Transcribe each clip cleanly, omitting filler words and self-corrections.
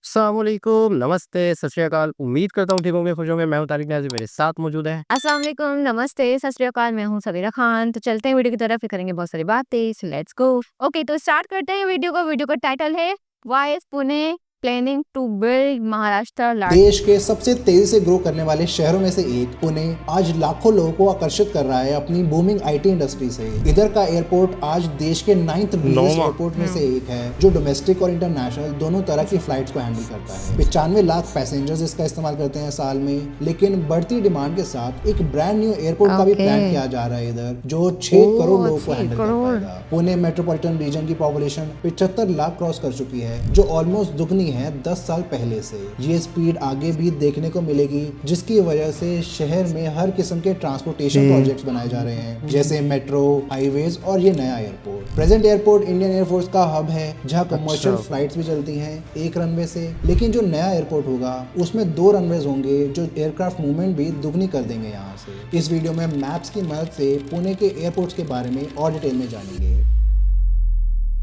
अस्सलामुअलैकुम, नमस्ते, सत श्री अकाल। उम्मीद करता हूँ ठीक होंगे, खुश होंगे। मैं हूँ तारिक नियाज़ी, मेरे साथ मौजूद हैं। अस्सलाम वालेकुम, नमस्ते, सत श्री अकाल, मैं हूँ सबीरा खान। तो चलते हैं वीडियो की तरफ, फिर करेंगे बहुत सारी बातें। So let's go. ओके, तो स्टार्ट करते हैं वीडियो को। वीडियो का टाइटल है why is Pune planning to build Maharashtra large. देश के सबसे तेजी से ग्रो करने वाले शहरों में से एक पुणे आज लाखों लोगों को आकर्षित कर रहा है अपनी बूमिंग आईटी इंडस्ट्री से। इधर का एयरपोर्ट आज देश के 9th बिगेस्ट एयरपोर्ट में से एक है, जो डोमेस्टिक और इंटरनेशनल दोनों तरह की फ्लाइट्स को हैंडल करता है। 95 लाख पैसेंजर्स इसका इस्तेमाल करते हैं साल में, लेकिन बढ़ती डिमांड के साथ एक ब्रांड न्यू एयरपोर्ट का भी प्लान किया जा रहा है इधर, जो 6 करोड़ लोगों को हैंडल कर पाएगा। पुणे मेट्रोपॉलिटन रीजन की पॉपुलेशन 75 लाख क्रॉस कर चुकी है, जो ऑलमोस्ट दुगनी है 10 साल पहले से। ये स्पीड आगे भी देखने को मिलेगी, जिसकी वजह से शहर में हर किस्म के ट्रांसपोर्टेशन प्रोजेक्ट्स बनाए जा रहे हैं, जैसे मेट्रो, हाईवेज और ये नया airport. Present airport Indian air force का हब है, जहां कमर्शियल फ्लाइट्स भी चलती हैं एक रनवे से। लेकिन जो नया एयरपोर्ट होगा उसमें 2 रनवेज होंगे, जो एयरक्राफ्ट मूवमेंट भी दुगनी कर देंगे यहाँ से। इस वीडियो में मैप्स की मदद से पुणे के एयरपोर्ट्स के बारे में और डिटेल में जानेंगे।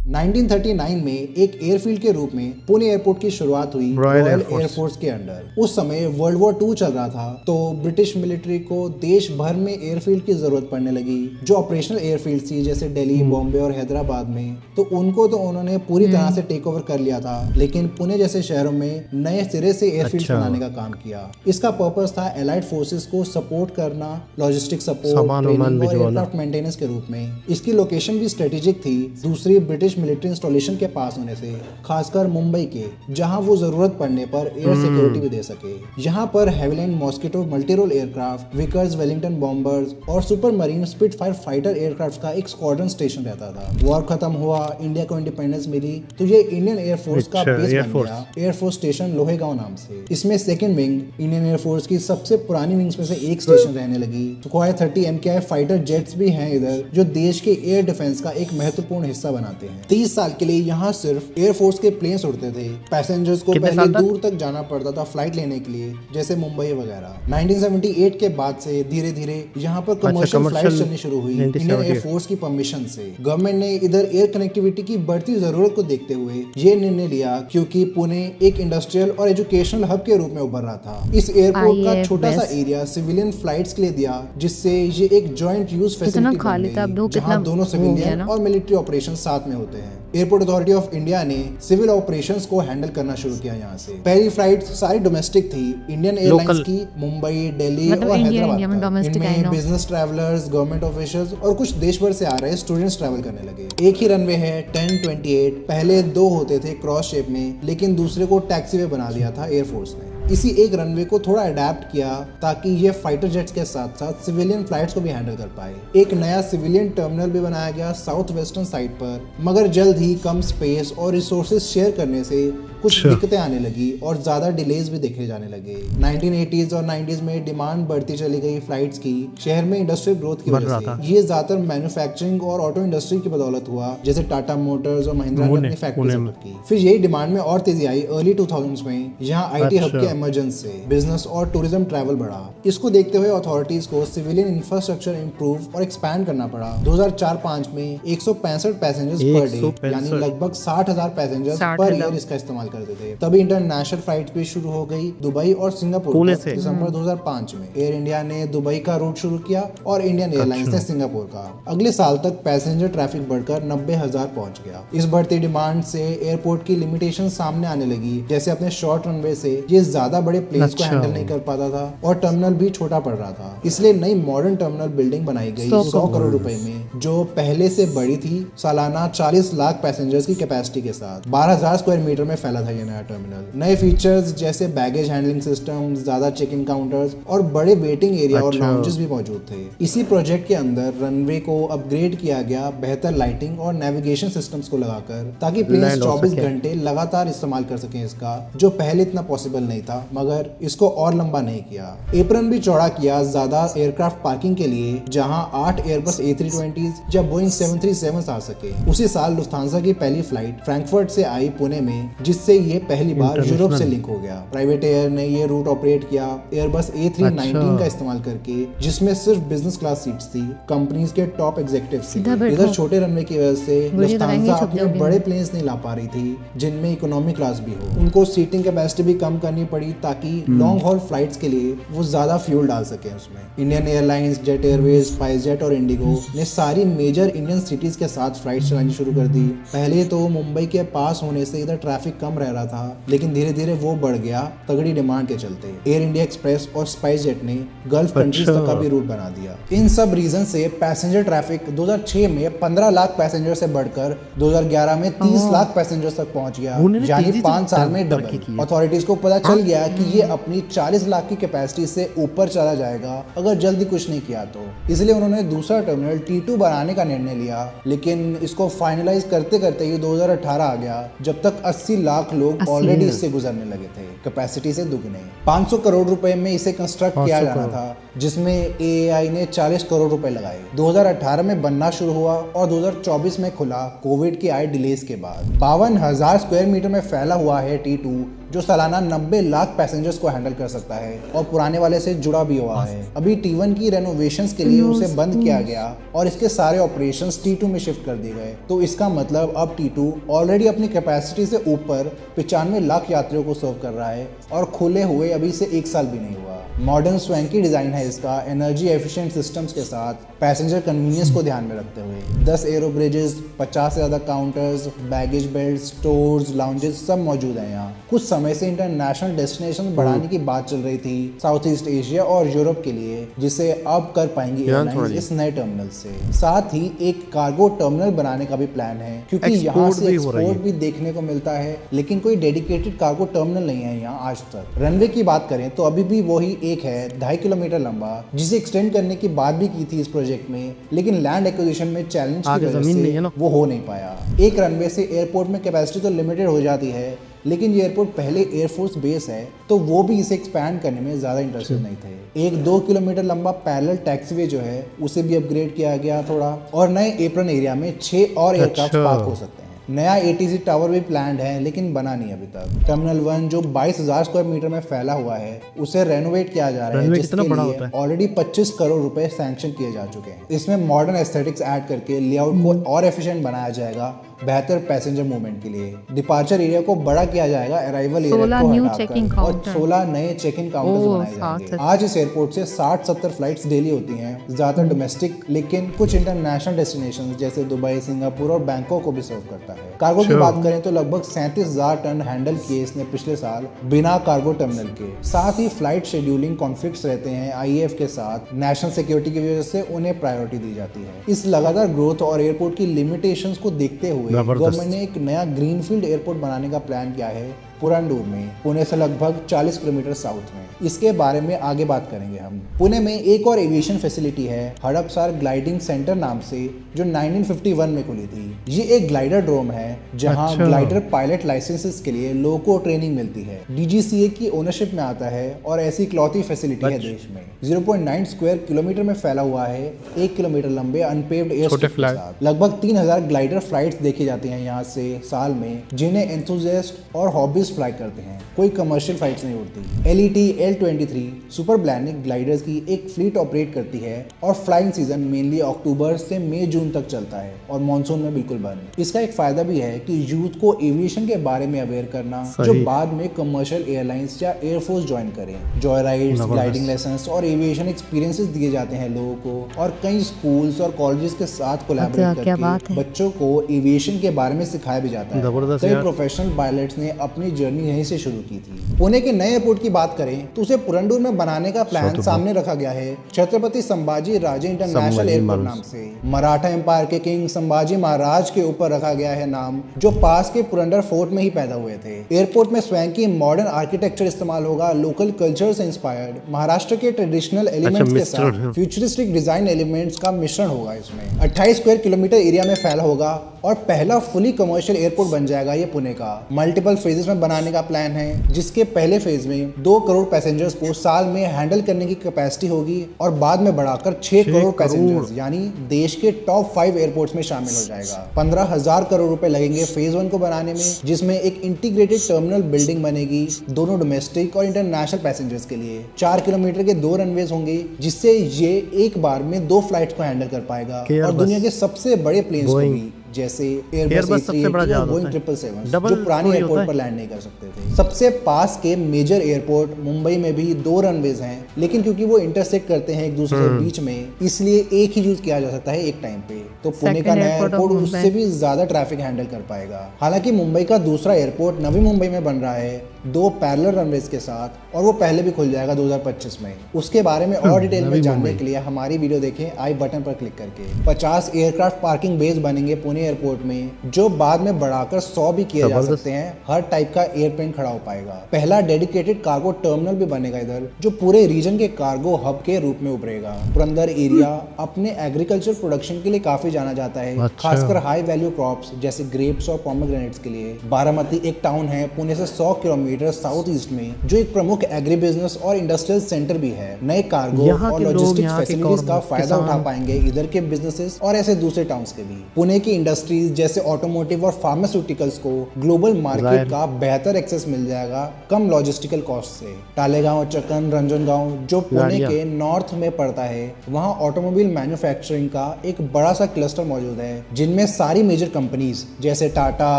1939 में एक एयरफील्ड के रूप में पुणे एयरपोर्ट की शुरुआत हुई रॉयल एयरफोर्स के अंडर। उस समय वर्ल्ड वॉर 2 चल रहा था, तो ब्रिटिश मिलिट्री को देश भर में एयरफील्ड की जरूरत पड़ने लगी। जो ऑपरेशनल एयरफील्ड थी, जैसे दिल्ली, बॉम्बे और हैदराबाद में, तो उनको तो उन्होंने पूरी तरह से टेक ओवर कर लिया था, लेकिन पुणे जैसे शहरों में नए सिरे से एयरफील्ड बनाने का काम किया। इसका पर्पस था एलाइड फोर्सेस को सपोर्ट करना, लॉजिस्टिक सपोर्ट, ट्रेनिंग और एयरक्राफ्ट मेंटेनेंस के रूप में। इसकी लोकेशन भी स्ट्रेटेजिक थी, दूसरी ब्रिटिश मिलिट्री इंस्टॉलेशन के पास होने से, खासकर मुंबई के, जहां वो जरूरत पड़ने पर एयर सिक्योरिटी भी दे सके। यहाँ पर Havilland Mosquito multi role aircraft, Vickers Wellington bombers और Supermarine Spitfire fighter aircraft का एक स्क्वाड्रन स्टेशन रहता था। वॉर खत्म हुआ, इंडिया को इंडिपेंडेंस मिली, तो ये इंडियन एयरफोर्स का बेस बन गया, एयरफोर्स स्टेशन लोहेगांव नाम से। इसमें सेकंड विंग इंडियन एयरफोर्स की सबसे पुरानी विंग्स में से एक स्टेशन रहने लगी। सुखोई 30 MKI फाइटर जेट्स भी हैं इधर, जो देश के एयर डिफेंस का एक महत्वपूर्ण हिस्सा बनाते हैं। 30 साल के लिए यहाँ सिर्फ एयरफोर्स के प्लेन्स उड़ते थे। पैसेंजर्स को पहले दूर तक जाना पड़ता था फ्लाइट लेने के लिए, जैसे मुंबई वगैरह। 1978 के बाद से धीरे धीरे यहाँ पर कमर्शियल फ्लाइट्स चलनी शुरू हुई इंडियन एयरफोर्स की परमिशन से। गवर्नमेंट ने इधर एयर कनेक्टिविटी की बढ़ती जरूरत को देखते हुए ये निर्णय लिया, क्योंकि पुणे एक इंडस्ट्रियल और एजुकेशनल हब के रूप में उभर रहा था। इस एयरपोर्ट का छोटा सा एरिया सिविलियन फ्लाइट्स के लिए दिया, जिससे ये एक जॉइंट यूज फैसिलिटी बन गई, जहां दोनों सिविलियन और मिलिट्री ऑपरेशन साथ में होते हैं। एयरपोर्ट अथॉरिटी ऑफ इंडिया ने सिविल ऑपरेशंस को हैंडल करना शुरू किया यहाँ से। पहली फ्लाइट सारी डोमेस्टिक थी, इंडियन एयरलाइंस की, मुंबई, दिल्ली और हैदराबाद। इनमें बिजनेस ट्रैवलर्स, गवर्नमेंट ऑफिशियल्स और कुछ देश भर से आ रहे स्टूडेंट्स ट्रैवल करने लगे। एक ही रनवे है 1028, पहले 2 होते थे क्रॉस शेप में, लेकिन दूसरे को टैक्सी वे बना दिया था एयरफोर्स ने। इसी एक रनवे को थोड़ा अडेप्ट किया ताकि ये फाइटर जेट्स के साथ साथ सिविलियन फ्लाइट्स को भी हैंडल कर पाए। एक नया सिविलियन टर्मिनल भी बनाया गया साउथ वेस्टर्न साइड पर, मगर जल्द ही कम स्पेस और रिसोर्सेज शेयर करने से कुछ दिक्कतें आने लगी और ज्यादा डिलेज भी देखे जाने लगे। 1980s और 90s में डिमांड बढ़ती चली गई फ्लाइट्स की, शहर में इंडस्ट्रियल ग्रोथ की वजह से। ये ज्यादातर मैन्युफैक्चरिंग और ऑटो इंडस्ट्री की बदौलत हुआ, जैसे टाटा मोटर्स और महिंद्रा ने अपनी फैक्ट्री सेटअप की। फिर यही डिमांड में और तेजी आई अर्ली 2000s में, यहाँ आईटी हब के इमरजेंस से बिजनेस और टूरिज्म ट्रैवल बढ़ा। इसको देखते हुए अथॉरिटीज को सिविलियन इंफ्रास्ट्रक्चर इंप्रूव और एक्सपैंड करना पड़ा। 2004-05 में 165 पैसेंजर्स पर डे, यानी लगभग 60,000 पैसेंजर्स पर ईयर इसका इस्तेमाल करते थे। तभी इंटरनेशनल फ्लाइट भी शुरू हो गई दुबई और सिंगापुर से। दिसंबर 2005 में एयर इंडिया ने दुबई का रूट शुरू किया और इंडियन एयरलाइंस ने सिंगापुर का। अगले साल तक पैसेंजर ट्रैफिक बढ़कर 90,000 पहुंच गया। इस बढ़ती डिमांड से एयरपोर्ट की लिमिटेशन सामने आने लगी, जैसे अपने शॉर्ट रनवे से ये ज्यादा बड़े प्लेन्स को हैंडल नहीं कर पाता था और टर्मिनल भी छोटा पड़ रहा था। इसलिए नई मॉडर्न टर्मिनल बिल्डिंग बनाई गई 100 करोड़ रुपए में, जो पहले से बड़ी थी, सालाना 40 लाख पैसेंजर्स की कैपेसिटी के साथ। 12,000 स्क्वायर मीटर में फैला था ये नया टर्मिनल। नए फीचर्स जैसे बैगेज हैंडलिंग सिस्टम, ज्यादा चेक इन काउंटर्स और बड़े वेटिंग एरिया और लाउंजेस भी मौजूद थे। इसी प्रोजेक्ट के अंदर रनवे को अपग्रेड किया गया बेहतर लाइटिंग और नेविगेशन सिस्टम्स को लगाकर, ताकि प्लेन्स 24 घंटे लगातार इस्तेमाल कर सकें इसका, जो पहले इतना पॉसिबल नहीं था, मगर इसको और लंबा नहीं किया। एप्रन भी चौड़ा किया ज्यादा एयरक्राफ्ट पार्किंग के लिए, जहां 8 एयरबस A320s या बोइंग 737 आ सके। उसी साल लुफ्थांसा की पहली फ्लाइट फ्रैंकफर्ट से आई पुणे में, जिससे जिससे ये पहली बार यूरोप से लिंक हो गया। प्राइवेट एयर ने ये रूट ऑपरेट किया एयरबस A319 का इस्तेमाल करके, जिसमें सिर्फ बिजनेस क्लास सीट्स थी कंपनीज के टॉप एग्जीक्यूटिव्स के लिए। इधर छोटे रनवे की वजह से लुफ्तांसा अपने बड़े प्लेन्स नहीं ला पा रही थी जिनमें इकोनॉमी क्लास भी हो। उनको सीटिंग कैपेसिटी भी कम करनी पड़ी ताकि लॉन्ग हॉल फ्लाइट्स के लिए वो ज्यादा फ्यूल डाल सके उसमें। Indian airlines, jet Airways, SpiceJet और इंडिगो ने सारी मेजर इंडियन सिटीज के साथ फ्लाइट चलानी शुरू कर दी। पहले तो मुंबई के पास होने से इधर ट्रैफिक कम रह रहा था, लेकिन धीरे धीरे वो बढ़ गया तगड़ी डिमांड के चलते। एयर इंडिया एक्सप्रेस और स्पाइसजेट ने गल्फ कंट्रीज तक का भी रूट बना दिया। इन सब रीजन से पैसेंजर ट्रैफिक 2006 में 15 लाख पैसेंजर से बढ़कर 2011 में 30 लाख पैसेंजर्स तक पहुंच गया, यानी 5 साल में डबल। अथॉरिटीज को पता चल गया कि ये अपनी 40 लाख की कैपेसिटी से ऊपर चला जाएगा अगर जल्दी कुछ नहीं किया तो, इसलिए उन्होंने दूसरा टर्मिनल T2 बनाने का निर्णय लिया। लेकिन इसको फाइनलाइज करते करते ही 2018 आ गया, जब तक 80 लाख लोग ऑलरेडी इससे गुजरने लगे थे, कैपेसिटी से दुगने। 500 करोड़ रुपए में इसे कंस्ट्रक्ट किया जाना था, जिसमें AAI ने 40 करोड़ रुपए लगाए। 2018 में बनना शुरू हुआ और 2024 में खुला कोविड के आए डिलेज के बाद। 52,000 स्क्वायर मीटर में फैला हुआ है T2, जो सालाना 90 लाख पैसेंजर्स को हैंडल कर सकता है और पुराने वाले से जुड़ा भी हुआ है। अभी T1 की रेनोवेशंस के लिए उसे बंद किया गया और इसके सारे ऑपरेशंस T2 में शिफ्ट कर दिए गए। तो इसका मतलब अब T2 ऑलरेडी अपनी कैपेसिटी से ऊपर 95 लाख यात्रियों को सर्व कर रहा है और खुले हुए अभी से 1 साल भी नहीं हुआ। मॉडर्न स्वैंकी डिजाइन है इसका, एनर्जी एफिशिएंट सिस्टम्स के साथ पैसेंजर कन्वीनियंस को ध्यान में रखते हुए। 10 एरो ब्रिजेस, 50 से ज्यादा counters, baggage belt, stores, lounges सब मौजूद हैं यहाँ। कुछ समय से इंटरनेशनल डेस्टिनेशन बढ़ाने की बात चल रही थी साउथ ईस्ट एशिया और यूरोप के लिए, जिसे अब कर पाएंगी एयरलाइंस इस नए टर्मिनल से। साथ ही एक कार्गो टर्मिनल बनाने का भी प्लान है, क्योंकि यहाँ से एक्सपोर्ट भी देखने को मिलता है, लेकिन कोई डेडिकेटेड कार्गो टर्मिनल नहीं है यहाँ आज तक। रनवे की बात करें तो अभी भी वही एक है 2.5 किलोमीटर लंबा, जिसे एक्सटेंड करने की बात भी की थी इस प्रोजेक्ट में, लेकिन लैंड एक्विजिशन में चैलेंज की वजह से वो हो नहीं पाया। एक रनवे से एयरपोर्ट में कैपेसिटी तो लिमिटेड हो जाती है, लेकिन ये एयरपोर्ट पहले एयरफोर्स बेस है, तो वो भी इसे एक्सपैंड करने में ज़्यादा इंटरेस्टेड नहीं थे। एक 2 किलोमीटर लंबा पैरेलल टैक्सीवे जो है उसे भी अपग्रेड किया गया थोड़ा, और नए एप्रन एरिया में 6 और एयरक्राफ्ट पार्क हो सकते हैं। नया ATC टावर भी प्लान्ड है, लेकिन बना नहीं अभी तक। टर्मिनल 1 जो 22,000 स्क्वायर मीटर में फैला हुआ है, उसे रेनोवेट किया जा रहा है, जिसके लिए ऑलरेडी 25 करोड़ रुपए सैंक्शन किए जा चुके हैं। इसमें मॉडर्न एस्थेटिक्स ऐड करके लेआउट को और एफिशिएंट बनाया जाएगा बेहतर पैसेंजर मूवमेंट के लिए। डिपार्चर एरिया को बड़ा किया जाएगा अराइवल एरिया को हटाकर, और 16 नए चेक इन काउंटर्स बनाए जाएंगे। आज इस एयरपोर्ट से 60-70 फ्लाइट्स डेली होती हैं, ज्यादातर डोमेस्टिक, लेकिन कुछ इंटरनेशनल डेस्टिनेशंस जैसे दुबई, सिंगापुर और बैंकॉक को भी सर्व करता है। कार्गो की बात करें तो लगभग 37,000 टन हैंडल किए इसने पिछले साल बिना कार्गो टर्मिनल के। साथ ही फ्लाइट शेड्यूलिंग कॉन्फ्लिक्ट्स रहते हैं IAF के साथ, नेशनल सिक्योरिटी की वजह से उन्हें प्रायोरिटी दी जाती है। इस लगातार ग्रोथ और एयरपोर्ट की लिमिटेशंस को देखते हुए गवर्नमेंट ने एक नया ग्रीनफील्ड एयरपोर्ट बनाने का प्लान किया है पुरांडूर में, पुणे से लगभग 40 किलोमीटर साउथ में। इसके बारे में आगे बात करेंगे हम। पुणे में एक और एविएशन फैसिलिटी है हड़पसार ग्लाइडिंग सेंटर नाम से, जो 1951 में खुली थी। ये एक ग्लाइडर ड्रोम है जहां ग्लाइडर पायलट लाइसेंसेस के लिए लोगों को ट्रेनिंग मिलती है। DGCA की ओनरशिप में आता है और ऐसी इकलौती फैसिलिटी है देश में। 0.9 स्क्वायर किलोमीटर में फैला हुआ है, 1 किलोमीटर लंबे अनपेव्ड एयरस्ट्रिप के साथ। लगभग 3000 ग्लाइडर फ्लाइट्स देखी जाती हैं यहाँ से साल में, जिन्हें एंथुसियास्ट और हॉबीज फ्लाई करते हैं। कोई कमर्शियल फ्लाइट्स नहीं उड़ती। LET L23 सुपर ब्लैनिक ग्लाइडर्स की एक फ्लीट ऑपरेट करती है और फ्लाइंग सीजन मेनली अक्टूबर से मई जून तक चलता है और मॉनसून में बिल्कुल बंद। इसका एक फायदा भी है कि यूथ को एविएशन के बारे में अवेयर करना, जो बाद में कमर्शियल एयरलाइंस या एयरफोर्स ज्वाइन करें। जॉय राइड्स, ग्लाइडिंग लेसन्स और एविएशन एक्सपीरियंसेस दिए जाते हैं लोगों को, और कई स्कूल्स और कॉलेजेस के साथ कोलैबोरेट करके बच्चों को एविएशन के बारे में सिखाया भी जाता है। कई प्रोफेशनल पायलट्स ने अपनी जर्नी यहीं से शुरू की थी। पुणे के नए एयरपोर्ट की बात करें तो उसे पुरंदर में बनाने का प्लान सामने रखा गया है छत्रपति संभाजी राजे इंटरनेशनल एयरपोर्ट नाम से। मराठा एम्पायर के किंग संभाजी महाराज के ऊपर रखा गया है नाम, जो पास के पुरंदर फोर्ट में ही पैदा हुए थे। एयरपोर्ट में स्वयं की मॉडर्न आर्किटेक्चर इस्तेमाल होगा, लोकल कल्चर से इंस्पायर्ड महाराष्ट्र के ट्रेडिशनल एलिमेंट्स के साथ फ्यूचरिस्टिक डिजाइन एलिमेंट्स का मिश्रण होगा इसमें। 28 स्क्वायर किलोमीटर एरिया में फैला होगा और पहला फुली कमर्शियल एयरपोर्ट बन जाएगा ये पुणे का। मल्टीपल फेजेस में बनाने का प्लान है, जिसके पहले फेज में 2 करोड़ पैसेंजर्स को साल में हैंडल करने की कैपेसिटी होगी और बाद में बढ़ाकर 6 करोड़ पैसेंजर्स यानी देश के टॉप 5 एयरपोर्ट्स में शामिल हो जाएगा। 15,000 करोड़ रुपए लगेंगे फेज 1 को बनाने में, जिसमें एक इंटीग्रेटेड टर्मिनल बिल्डिंग बनेगी दोनों डोमेस्टिक और इंटरनेशनल पैसेंजर्स के लिए। 4 किलोमीटर के 2 रनवेज होंगे, जिससे ये एक बार में 2 फ्लाइट्स को हैंडल कर पाएगा और दुनिया के सबसे बड़े प्लेन्स को भी, जैसे एयरबस सबसे बड़ा A380 और बोइंग 777 जो पुराने एयरपोर्ट पर लैंड नहीं कर सकते थे। सबसे पास के मेजर एयरपोर्ट मुंबई में भी 2 रनवेज हैं, लेकिन क्योंकि वो इंटरसेक्ट करते हैं एक दूसरे के बीच में, इसलिए एक ही यूज किया जा सकता है एक टाइम पे। तो पुणे का नया एयरपोर्ट उससे भी ज्यादा ट्रैफिक हैंडल कर पाएगा। हालांकि मुंबई का दूसरा एयरपोर्ट नवी मुंबई में बन रहा है 2 पैरेलल रनवेज के साथ, और वो पहले भी खुल जाएगा 2025 में। उसके बारे में और डिटेल में जानने के लिए हमारी वीडियो देखें आई बटन पर क्लिक करके। 50 एयरक्राफ्ट पार्किंग बेस बनेंगे पुणे एयरपोर्ट में, जो बाद में बढ़ाकर 100 भी किए जा सकते हैं। हर टाइप का एयरप्लेन खड़ा हो पाएगा। पहला डेडिकेटेड कार्गो टर्मिनल भी बनेगा इधर, जो पूरे रीजन के कार्गो हब के रूप में उभरेगा। पुरंदर एरिया अपने एग्रीकल्चर प्रोडक्शन के लिए काफी जाना जाता है, खासकर हाई वैल्यू क्रॉप्स जैसे ग्रेप्स और पोमेग्रेनेट्स के लिए। बारामती एक टाउन है पुणे से 100 किलोमीटर साउथ ईस्ट में, जो एक प्रमुख एग्री बिजनेस और इंडस्ट्रियल सेंटर भी है। नए कार्गो और लॉजिस्टिक फैसिलिटीज का फायदा उठा पाएंगे इधर के बिजनेसेस और ऐसे दूसरे टाउन्स के भी। पुणे की इंडस्ट्रीज जैसे ऑटोमोटिव और फार्मास्यूटिकल्स को ग्लोबल मार्केट का बेहतर एक्सेस मिल जाएगा कम लॉजिस्टिकल कॉस्ट से। टालेगांव, चक्कन, रंजनगांव जो पुणे के नॉर्थ में पड़ता है, वहाँ ऑटोमोबाइल मैन्युफैक्चरिंग का एक बड़ा सा क्लस्टर मौजूद है, जिनमें सारी मेजर कंपनीज जैसे Tata,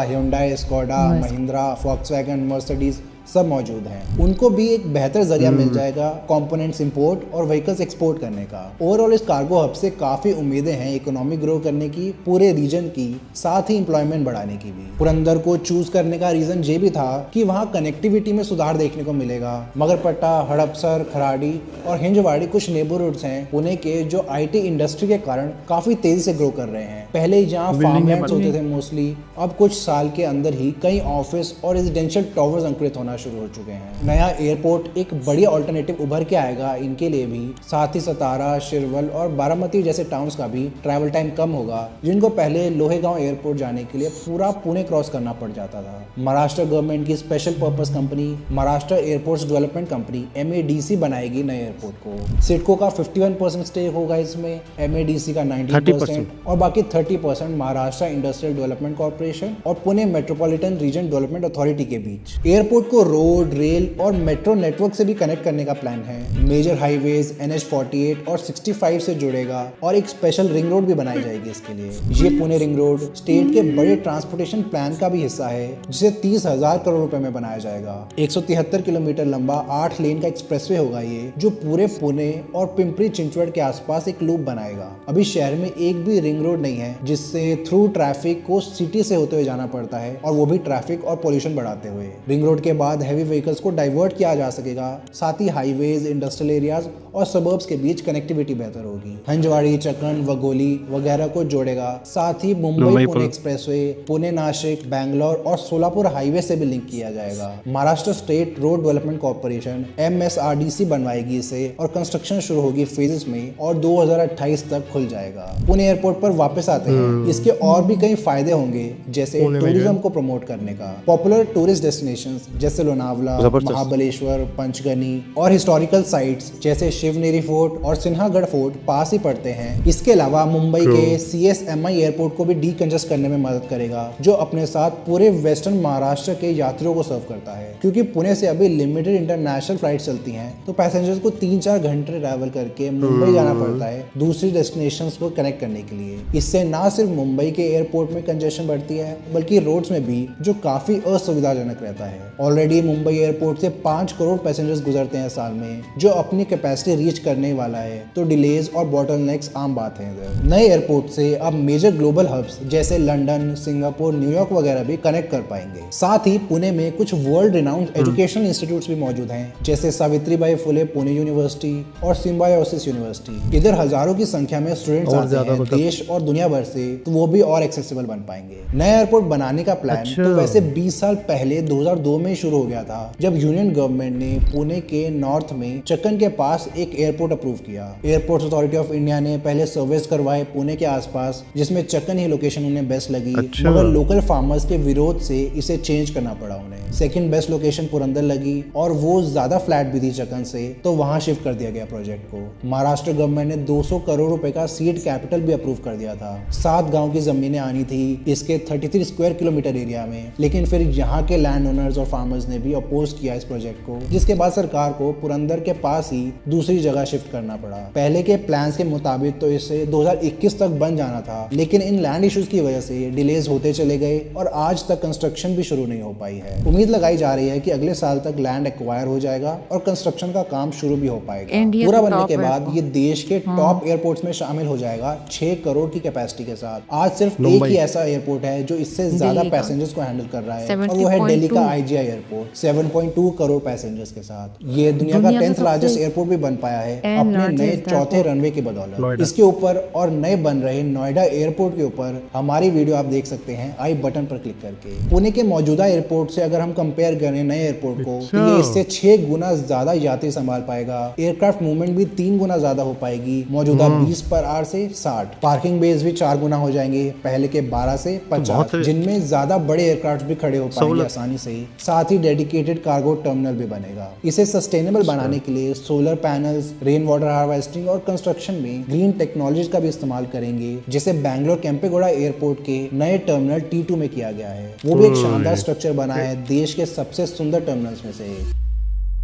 Hyundai, Skoda, Mahindra, Volkswagen, Mercedes सब मौजूद हैं। उनको भी एक बेहतर जरिया मिल जाएगा कंपोनेंट्स इंपोर्ट और व्हीकल्स एक्सपोर्ट करने का। ओवरऑल इस कार्गो हब से काफी उम्मीदें हैं इकोनॉमी ग्रो करने की पूरे रीजन की, साथ ही एम्प्लॉयमेंट बढ़ाने की भी। पुरंदर को चूज करने का रीजन ये भी था कि वहाँ कनेक्टिविटी में सुधार देखने को मिलेगा। मगरपट्टा, हड़पसर, खराड़ी और हिंजवाड़ी कुछ नेबरहुड्स हैं पुणे के, जो IT इंडस्ट्री के कारण काफी तेजी से ग्रो कर रहे हैं। पहले यहाँ फार्मलैंड्स होते थे मोस्टली, अब कुछ साल के अंदर ही कई ऑफिस और रेजिडेंशियल टावर्स अंकुरित होना शुरू हो चुके हैं। नया एयरपोर्ट एक बढ़िया ऑल्टरनेटिव उभर के आएगा इनके लिए भी। साथ ही सतारा, शिरवल और बारामती जैसे टाउन्स का भी ट्रैवल टाइम कम होगा, जिनको पहले लोहेगांव एयरपोर्ट जाने के लिए पूरा पुणे क्रॉस करना पड़ जाता था। महाराष्ट्र गवर्नमेंट की special purpose company Maharashtra airports development company MADC बनाएगी नए एयरपोर्ट को। सिडको का 51% स्टेक होगा इसमें, MADC का 90% और बाकी 30% महाराष्ट्र इंडस्ट्रियल डेवलपमेंट कॉर्पोरेशन और Pune metropolitan region development authority के बीच। एयरपोर्ट को रोड, रेल और मेट्रो नेटवर्क से भी कनेक्ट करने का प्लान है। मेजर हाईवेज NH48 और 65 से जुड़ेगा और एक स्पेशल रिंग रोड भी बनाई जाएगी इसके लिए। ये पुणे रिंग रोड स्टेट के बड़े ट्रांसपोर्टेशन प्लान का भी हिस्सा है, जिसे 30,000 करोड़ रुपए में बनाया जाएगा। 173 किलोमीटर लंबा 8 लेन का एक्सप्रेसवे होगा ये, जो पूरे पुणे और पिंपरी चिंचवड़ के आसपास एक लूप बनाएगा। अभी शहर में एक भी रिंग रोड नहीं है, जिससे थ्रू ट्रैफिक को सिटी से होते हुए जाना पड़ता है, और वो भी ट्रैफिक और पोल्यूशन बढ़ाते हुए। रिंग रोड के बाद हैवी व्हीकल्स को डाइवर्ट किया जा सकेगा। साथ ही हाईवेज, इंडस्ट्रियल एरियाज और सबर्ब्स के बीच कनेक्टिविटी बेहतर होगी। हंजवाड़ी, चक्कन, वगोली वगैरह को जोड़ेगा। साथ ही मुंबई पुणे एक्सप्रेसवे, पुणे नासिक, बैंगलोर और सोलापुर हाईवे से भी लिंक किया जाएगा। Maharashtra state road development corporation MSRDC बनवाएगी इसे, और कंस्ट्रक्शन शुरू होगी फेजेस में और 2028 तक खुल जाएगा। पुणे एयरपोर्ट पर वापस आते हैं, इसके और भी कई फायदे होंगे, जैसे टूरिज्म को प्रमोट करने का। पॉपुलर टूरिस्ट डेस्टिनेशंस जैसे लोनावला, महाबलेश्वर, पंचगनी और हिस्टोरिकल साइट्स जैसे शिवनेरी फोर्ट और सिन्हागढ़ फोर्ट पास ही पड़ते हैं। इसके अलावा मुंबई के CSMI एयरपोर्ट को भी डीकंजस्ट करने में मदद करेगा, जो अपने साथ पूरे वेस्टर्न महाराष्ट्र के यात्रियों को सर्व करता है। क्योंकि पुणे से अभी लिमिटेड इंटरनेशनल फ्लाइट चलती हैं, तो पैसेंजर्स को 3-4 घंटे ट्रैवल करके मुंबई जाना पड़ता है दूसरी डेस्टिनेशंस को कनेक्ट करने के लिए। इससे ना सिर्फ मुंबई के एयरपोर्ट में कंजेशन बढ़ती है, बल्कि रोड्स में भी, जो काफी असुविधाजनक रहता है। ऑलरेडी मुंबई एयरपोर्ट से 5 करोड़ पैसेंजर्स गुजरते हैं साल में, जो अपनी कैपेसिटी रीच करने वाला है, तो डिलेज और बॉटलनेक्स आम बात है इधर। नए एयरपोर्ट से अब मेजर ग्लोबल हब्स जैसे लंदन, सिंगापुर, न्यूयॉर्क वगैरह भी कनेक्ट कर पाएंगे। साथ ही पुणे में कुछ वर्ल्ड रिनाउंड एजुकेशनल इंस्टीट्यूट्स भी मौजूद हैं, जैसे सावित्रीबाई फुले पुणे यूनिवर्सिटी और सिम्बायोसिस यूनिवर्सिटी। इधर हजारों की संख्या में स्टूडेंट्स आते हैं देश और दुनिया भर से, तो वो भी और एक्सेसिबल बन पाएंगे। नया एयरपोर्ट बनाने का प्लान तो वैसे 20 साल पहले 2002 में शुरू हो गया था जब यूनियन गवर्नमेंट ने पुणे के नॉर्थ में चक्कन के पास एक एयरपोर्ट अप्रूव किया। एयरपोर्ट्स अथॉरिटी ऑफ इंडिया ने पहले सर्विस करवाए पुणे के आसपास, जिसमें चक्कन ही लोकेशन उन्हें बेस्ट लगी। अच्छा। मगर लोकल फार्मर्स के विरोध से इसे चेंज करना पड़ा उन्हें। सेकंड बेस्ट लोकेशन पुरंदर लगी और वो ज्यादा फ्लैट भी थी चक्कन से, तो वहां शिफ्ट कर दिया गया प्रोजेक्ट को। महाराष्ट्र गवर्नमेंट ने 200 करोड़ रुपए का सीड कैपिटल भी अप्रूव कर दिया था। 7 गांव की जमीनें आनी थी इसके 33 स्क्वायर किलोमीटर एरिया में, लेकिन फिर यहाँ के लैंड ओनर्स और फार्मर्स ने भी अपोज किया इस प्रोजेक्ट को, जिसके बाद सरकार को पुरंदर के पास ही दूसरी जगह शिफ्ट करना पड़ा। पहले के प्लान्स के मुताबिक तो इसे 2021 तक बन जाना था, लेकिन इन लैंड इश्यूज की वजह से डिलेज होते चले गए और आज तक कंस्ट्रक्शन भी शुरू नहीं हो पाई है। उम्मीद लगाई जा रही है कि अगले साल तक लैंड एक्वायर हो जाएगा और कंस्ट्रक्शन का काम शुरू भी हो पाएगा। इंडिया पूरा का बनने top के बाद airport। ये देश के टॉप एयरपोर्ट्स में शामिल हो जाएगा 6 करोड़ की कैपेसिटी के साथ। आज सिर्फ एक मुंबई। ही ऐसा एयरपोर्ट है जो इससे ज्यादा दिल्ली का। पैसेंजर्स को हैंडल कर रहा है, और वो है 70.2 दिल्ली का IGI एयरपोर्ट 7.2 करोड़ पैसेंजर्स के साथ। ये दुनिया का दुनिया का 10th सबसे लार्जेस्ट एयरपोर्ट भी बन पाया है 10th अपने नए largest चौथे airport। रनवे के बदौलत। नोएडा। इसके ऊपर और नए बन रहे नोएडा एयरपोर्ट के ऊपर हमारी वीडियो आप देख सकते हैं आई बटन पर क्लिक करके। पुणे के मौजूदा एयरपोर्ट से अगर हम कंपेयर करें नए एयरपोर्ट को, तो ये इससे 6 गुना ज्यादा यात्री संभाल पाएगा। एयरक्राफ्ट मूवमेंट भी 3 गुना ज्यादा हो पाएगी, मौजूदा 20 पर आवर से 60। पार्किंग बेस भी 4 गुना हो जाएंगे, पहले के 12 से 50, जिनमें ज्यादा बड़े एयरक्राफ्ट भी खड़े हो पाएंगे आसानी से। साथ ही डेडिकेटेड कार्गो टर्मिनल भी बनेगा। इसे सस्टेनेबल बनाने के लिए solar panels, rain water harvesting और कंस्ट्रक्शन में ग्रीन टेक्नोलॉजी का भी इस्तेमाल करेंगे, जिसे बैंगलोर केम्पेगौड़ा एयरपोर्ट के नए टर्मिनल T2 में किया गया है। वो भी एक शानदार स्ट्रक्चर बना है, देश के सबसे सुंदर टर्मिनल्स में से एक।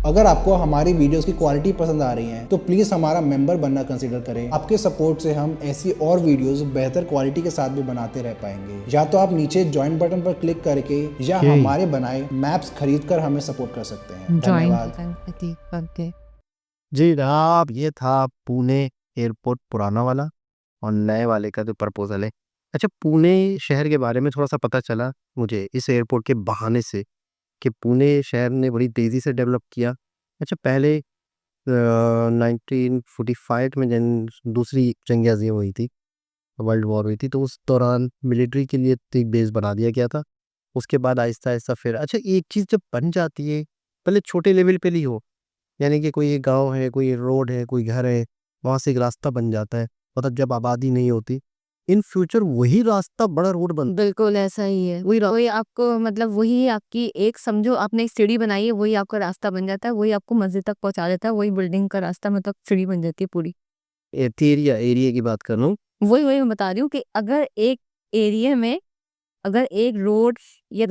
अगर आपको हमारी वीडियोस की क्वालिटी पसंद आ रही है तो प्लीज हमारा मेंबर बनना कंसीडर करें। आपके सपोर्ट से हम ऐसी और वीडियोस बेहतर क्वालिटी के साथ भी बनाते रह पाएंगे। या तो आप नीचे ज्वाइन बटन पर क्लिक करके या हमारे बनाए मैप्स खरीद कर हमें सपोर्ट कर सकते हैं। धन्यवाद। जी जनाब, ये था पुणे एयरपोर्ट पुराना वाला और नए वाले का जो प्रपोजल है। अच्छा, पुणे शहर के बारे में थोड़ा सा पता चला मुझे इस एयरपोर्ट के बहाने से कि पुणे शहर ने बड़ी तेज़ी से डेवलप किया। अच्छा, पहले 1945 में दूसरी जंग आज़ादी हुई थी, वर्ल्ड वॉर हुई थी, तो उस दौरान मिलिट्री के लिए एक बेस बना दिया गया था। उसके बाद आहिस्ता आहिस्ता फिर अच्छा, एक चीज़ जब बन जाती है पहले छोटे लेवल पे ही हो, यानी कि कोई एक गांव है, कोई रोड है, कोई घर है, वहाँ से एक रास्ता बन जाता है, मतलब जब आबादी नहीं होती, इन फ्यूचर वही रास्ता बड़ा रोड बनता बिल्कुल ऐसा ही है। वही आपको मतलब वही आपकी एक समझो आपने एक सीढ़ी बनाई है, वही आपका रास्ता बन जाता है, वही आपको मस्जिद तक पहुंचा देता है, वही बिल्डिंग का रास्ता मतलब सीढ़ी बन जाती है पूरी। है। एरिया की बात कर रहा हूँ। वही मैं बता रही हूँ कि अगर एक एरिया में अगर एक रोड या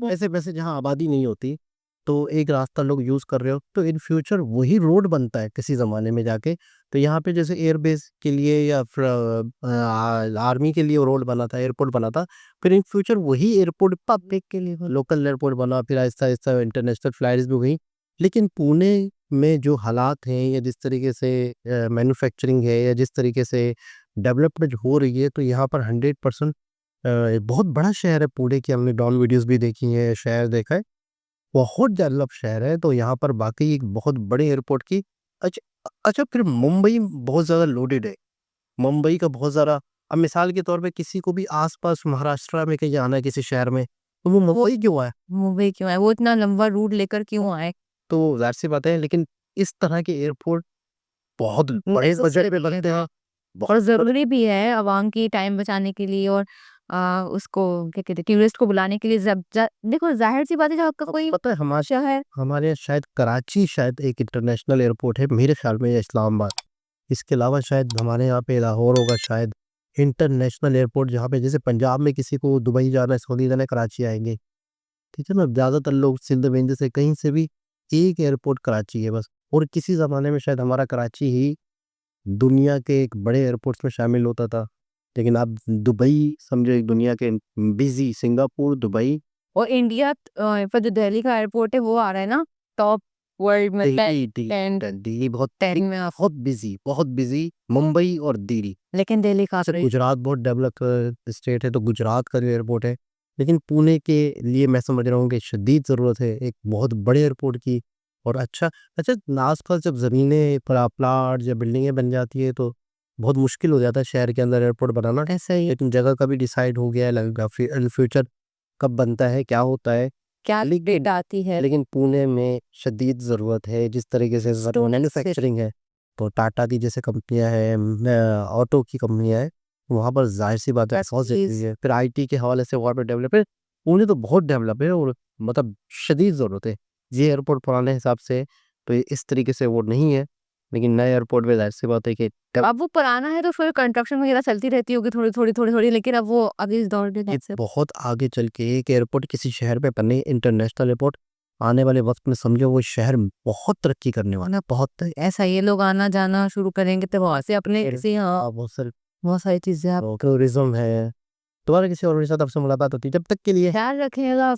ऐसे वैसे जहाँ आबादी नहीं होती तो एक रास्ता लोग यूज कर रहे हो, तो इन फ्यूचर वही रोड बनता है किसी जमाने में जाके। तो यहाँ पे जैसे एयरबेस के लिए या फिर आर्मी के लिए रोड बना था, एयरपोर्ट बना था, फिर इन फ्यूचर वही एयरपोर्ट पब्लिक के लिए लोकल एयरपोर्ट बना, फिर आहिस्ता आहिस्ता इंटरनेशनल फ्लाइट्स भी हुई। लेकिन पुणे में जो हालात हैं या जिस तरीके से मैन्युफैक्चरिंग है या जिस तरीके से डेवलपमेंट हो रही है, तो यहाँ पर 100% बहुत बड़ा शहर है पुणे की। हमने डॉन वीडियोस भी देखी हैं, शहर देखा है, बहुत डेवलप शहर है। तो यहाँ पर वाकई एक बहुत बड़े एयरपोर्ट की अच्छा, फिर मुंबई बहुत ज़्यादा लोडेड है, मुंबई का बहुत ज़्यादा। अब मिसाल के तौर पे किसी को भी आसपास महाराष्ट्र में कहीं जाना है किसी शहर में, तो वो मुंबई क्यों आए? मुंबई क्यों आए, वो इतना लंबा रूट लेकर क्यों आए? तो जाहिर सी बात है, लेकिन इस तरह के एयरपोर्ट बहुत बड़े बजट पे बनते हैं, और बहुत जरूरी भी है आवाम की टाइम बचाने के लिए और उसको क्या कहते हैं टूरिस्ट को बुलाने के लिए। देखो जाहिर सी बात है, जब आपका कोई पता है हमारे शहर हमारे यहाँ शायद कराची शायद एक इंटरनेशनल एयरपोर्ट है मेरे ख्याल में, या इस्लामाबाद। इसके अलावा शायद हमारे यहाँ पे लाहौर होगा शायद इंटरनेशनल एयरपोर्ट, जहाँ पे जैसे पंजाब में किसी को दुबई जाना है, सऊदी जाना है, कराची आएंगे, ठीक है ना। ज़्यादातर लोग सिंध विंध से कहीं से भी, एक एयरपोर्ट कराची है बस। और किसी ज़माने में शायद हमारा कराची ही दुनिया के एक बड़े एयरपोर्ट्स में शामिल होता था, लेकिन अब दुबई समझो एक दुनिया के बिजी, सिंगापुर, दुबई, और इंडिया पर जो दिल्ली का एयरपोर्ट है वो आ रहा है ना टॉप वर्ल्ड में दिल्ली बहुत 10 में आप। बहुत बिजी, मुंबई और दिल्ली। लेकिन दिल्ली का गुजरात बहुत डेवलप स्टेट है, तो गुजरात का जो एयरपोर्ट है, लेकिन पुणे के लिए मैं समझ रहा हूँ कि शदीद ज़रूरत है एक बहुत बड़े एयरपोर्ट की। और अच्छा आसपास जब ज़मीनें प्लाट या बिल्डिंगें बन जाती है तो बहुत मुश्किल हो जाता है शहर के अंदर एयरपोर्ट बनाना। ऐसा ही है। लेकिन जगह का भी डिसाइड हो गया है, लगेगा फिर फ्यूचर कब बनता है, क्या होता है, क्या डेट आती है। लेकिन पुणे में शदीद ज़रूरत है, जिस तरीके से मैन्युफैक्चरिंग है, तो टाटा की जैसे कंपनियाँ हैं, ऑटो की कंपनियाँ हैं, वहाँ पर ज़ाहिर-सी बात है बहुत ज़रूरी है। फिर आईटी के हवाले से वहाँ पे डेवलप है, पुणे तो बहुत डेवलप है और मतलब शदीद ज़रूरत है। ये एयरपोर्ट पुराने हिसाब से तो इस तरीके से वो नहीं है, लेकिन नए एयरपोर्ट में ज़ाहिर-सी बात है कि अब वो पुराना है तो फिर कंस्ट्रक्शन वगैरह चलती रहती होगी थोड़ी, लेकिन अब वो अभी इस दौर में ये कैसे बहुत आगे चल के एक एयरपोर्ट किसी शहर पे बने, इंटरनेशनल एयरपोर्ट, आने वाले वक़्त में समझो वो शहर बहुत तरक्की करने वाला है, बहुत। ऐसा ये लोग आना-जाना शुरू करेंगे तो वहाँ से अपने किसी बहुत सारी चीज़ें आप टूरिज़्म है। दोबारा किसी और के साथ आपसे मुलाकात होती है, जब तक के लिए ख्याल रखिएगा।